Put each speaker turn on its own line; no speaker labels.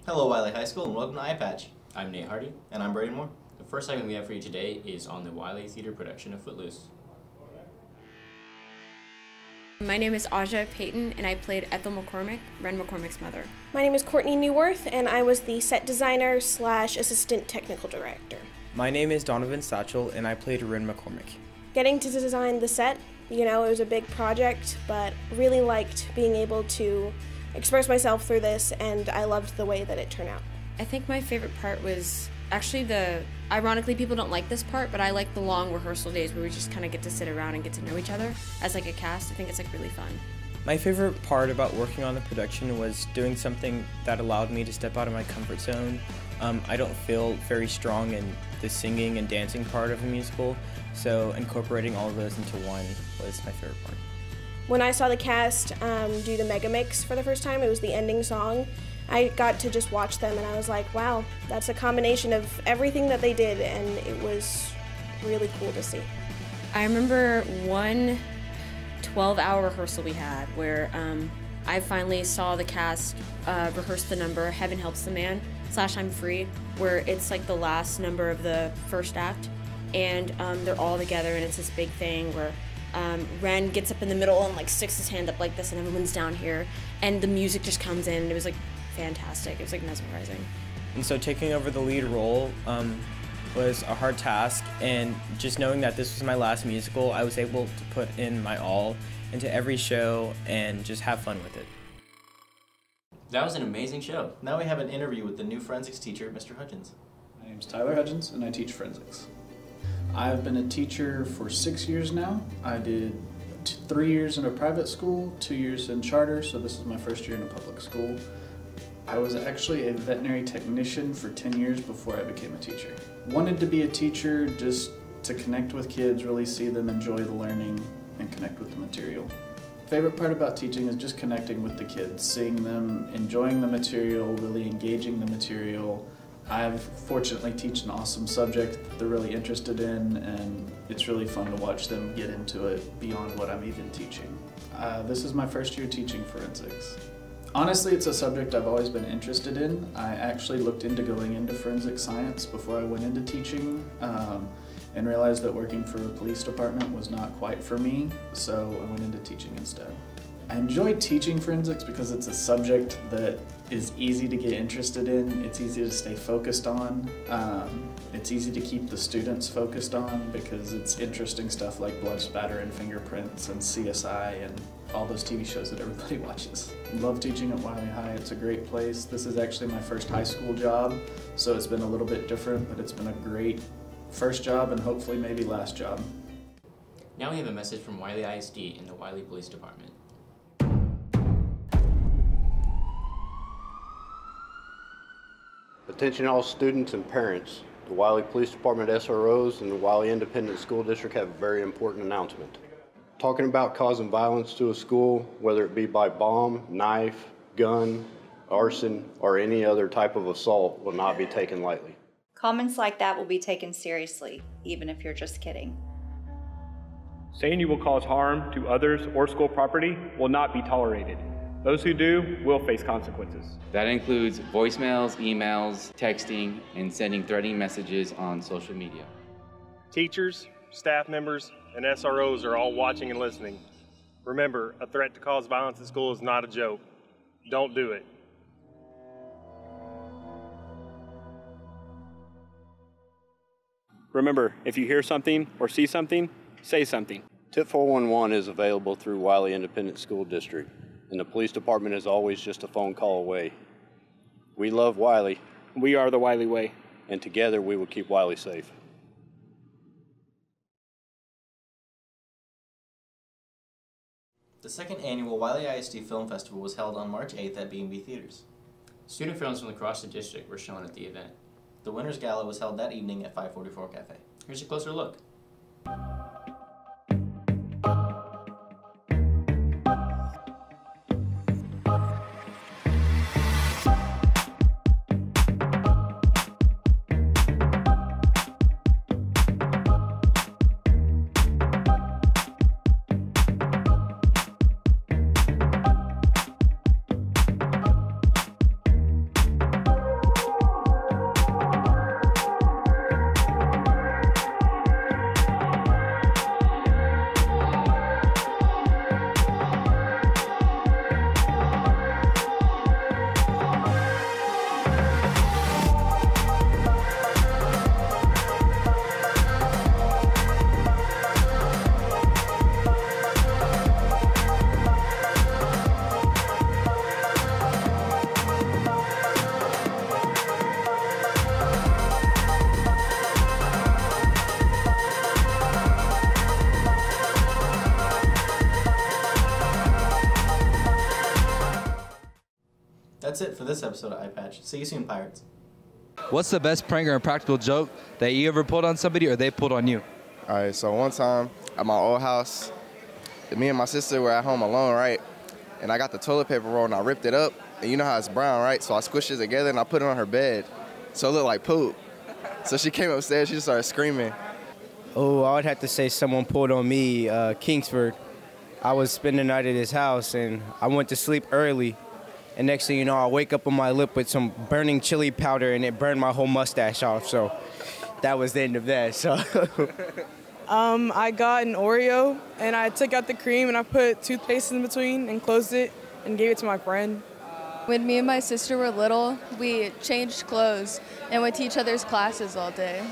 Hello, Wylie High School, and welcome to iPatch.
I'm Nate Hardy.
And I'm Brady Moore.
The first segment we have for you today is on the Wylie Theater production of Footloose.
My name is Aja Payton, and I played Ethel MacCormack, Ren MacCormack's mother.
My name is Courtney Newworth, and I was the set designer / assistant technical director.
My name is Donovan Satchel, and I played Ren MacCormack.
Getting to design the set, it was a big project, but really liked being able to express myself through this, and I loved the way that it turned out.
I think my favorite part was actually ironically, people don't like this part, but I like the long rehearsal days where we just kind of get to sit around and get to know each other as like a cast. I think it's like really fun.
My favorite part about working on the production was doing something that allowed me to step out of my comfort zone. I don't feel very strong in the singing and dancing part of a musical, so incorporating all of those into one was my favorite part.
When I saw the cast do the mega mix for the first time, it was the ending song. I got to just watch them and I was like, wow, that's a combination of everything that they did, and it was really cool to see.
I remember one 12-hour rehearsal we had where I finally saw the cast rehearse the number Heaven Helps the Man / I'm Free, where it's like the last number of the first act, and they're all together and it's this big thing where Ren gets up in the middle and like sticks his hand up like this and everyone's down here and the music just comes in and it was like fantastic. It was like mesmerizing.
And so taking over the lead role was a hard task, and just knowing that this was my last musical, I was able to put in my all into every show and just have fun with it.
That was an amazing show.
Now we have an interview with the new forensics teacher, Mr. Hudgens.
My name's Tyler Hudgens, and I teach forensics. I've been a teacher for 6 years now. I did 3 years in a private school, 2 years in charter, so this is my first year in a public school. I was actually a veterinary technician for 10 years before I became a teacher. Wanted to be a teacher just to connect with kids, really see them enjoy the learning and connect with the material. Favorite part about teaching is just connecting with the kids, seeing them enjoying the material, really engaging the material. I've fortunately teach an awesome subject that they're really interested in, and it's really fun to watch them get into it beyond what I'm even teaching. This is my first year teaching forensics. Honestly, it's a subject I've always been interested in. I actually looked into going into forensic science before I went into teaching, and realized that working for a police department was not quite for me, so I went into teaching instead. I enjoy teaching forensics because it's a subject that is easy to get interested in, it's easy to stay focused on, it's easy to keep the students focused on because it's interesting stuff like blood spatter and fingerprints and CSI and all those TV shows that everybody watches. I love teaching at Wylie High. It's a great place. This is actually my first high school job, so it's been a little bit different, but it's been a great first job and hopefully maybe last job.
Now we have a message from Wiley ISD in the Wylie Police Department.
Attention all students and parents. The Wylie Police Department SROs and the Wylie Independent School District have a very important announcement. Talking about causing violence to a school, whether it be by bomb, knife, gun, arson, or any other type of assault, will not be taken lightly.
Comments like that will be taken seriously, even if you're just kidding.
Saying you will cause harm to others or school property will not be tolerated. Those who do will face consequences.
That includes voicemails, emails, texting, and sending threatening messages on social media.
Teachers, staff members, and SROs are all watching and listening. Remember, a threat to cause violence at school is not a joke. Don't do it. Remember, if you hear something or see something, say something.
Tip 411 is available through Wylie Independent School District, and the police department is always just a phone call away. We love Wylie.
We are the Wylie way.
And together we will keep Wylie safe.
The second annual Wylie ISD Film Festival was held on March 8th at B&B Theaters.
Student films from across the district were shown at the event.
The Winners Gala was held that evening at 544 Cafe.
Here's a closer look.
That's it for this episode of iPatch. See you soon, Pirates.
What's the best prank or impractical joke that you ever pulled on somebody or they pulled on you?
All right, so one time at my old house, me and my sister were at home alone, right? And I got the toilet paper roll and I ripped it up. And you know how it's brown, right? So I squished it together and I put it on her bed. So it looked like poop. So she came upstairs, she just started screaming.
Oh, I would have to say someone pulled on me, Kingsford. I was spending the night at his house and I went to sleep early. And next thing you know, I wake up on my lip with some burning chili powder and it burned my whole mustache off. So that was the end of that. So.
I got an Oreo and I took out the cream and I put toothpaste in between and closed it and gave it to my friend.
When me and my sister were little, we changed clothes and went to each other's classes all day.